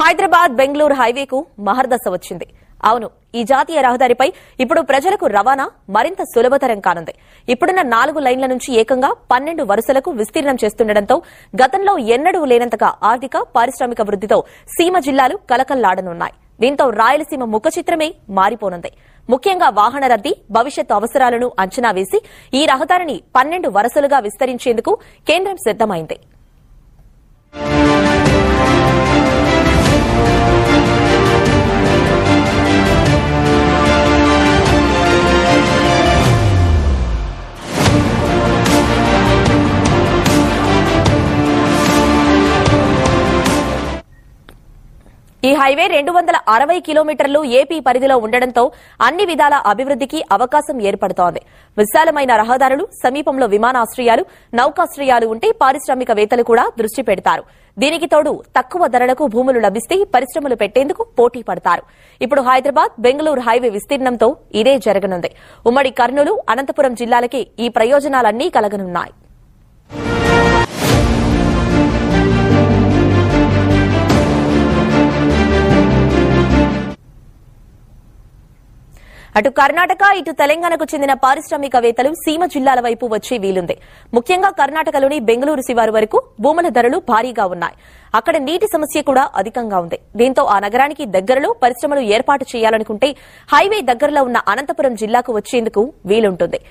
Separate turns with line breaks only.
హైదరాబాద్ బెంగళూరు హైవేకు మహర్దశ వచ్చింది. అవును, ఈ జాతీయ రహదారిపై ఇప్పుడు ప్రజలకు రవాణా మరింత సులభతరం కానుంది. ఇప్పుడున్న 4 లైన్ల నుంచి ఏకంగా 12 వరుసలకు విస్తీర్ణం చేస్తుండటంతో గతంలో ఎన్నడూ లేనంతగా ఆర్థిక పారిశ్రామిక వృద్దితో సీమ జిల్లాలు కలకల్లాడనున్నాయి. దీంతో రాయలసీమ ముఖ చిత్రమే మారిపోనుంది. ముఖ్యంగా వాహన రద్దీ, భవిష్యత్తు అవసరాలను అంచనా వేసి ఈ రహదారిని 12 వరుసలుగా విస్తరించేందుకు కేంద్రం సిద్దమైంది. ఈ హైవే 260 కిలోమీటర్లు ఏపీ పరిధిలో ఉండడంతో అన్ని విధాల అభివృద్దికి అవకాశం ఏర్పడుతోంది. విశాలమైన రహదారులు, సమీపంలో విమానాశ్రయాలు, నౌకాశ్రయాలు ఉంటే పారిశ్రామికవేత్తలు కూడా దృష్టి పెడతారు. దీనికి తోడు తక్కువ ధరలకు భూములు లభిస్తే పరిశ్రమలు పెట్టేందుకు పోటీ పడతారు. ఇప్పుడు హైదరాబాద్ బెంగళూరు హైవే విస్తీర్ణంతో ఇదే జరగనుంది. ఉమ్మడి కర్నూలు, అనంతపురం జిల్లాలకి ఈ ప్రయోజనాలన్నీ కలగనున్నాయి. అటు కర్ణాటక, ఇటు తెలంగాణకు చెందిన పారిశ్రామికవేత్తలు సీమ జిల్లాల వైపు వచ్చే వీలుంది. ముఖ్యంగా కర్ణాటకలోని బెంగళూరు శివారు వరకు భూముల ధరలు భారీగా ఉన్నాయి. అక్కడ నీటి సమస్య కూడా అధికంగా ఉంది. దీంతో ఆ నగరానికి దగ్గరలో పరిశ్రమలు ఏర్పాటు చేయాలనుకుంటే హైవే దగ్గరలో ఉన్న అనంతపురం జిల్లాకు వచ్చేందుకు వీలుంటుంది.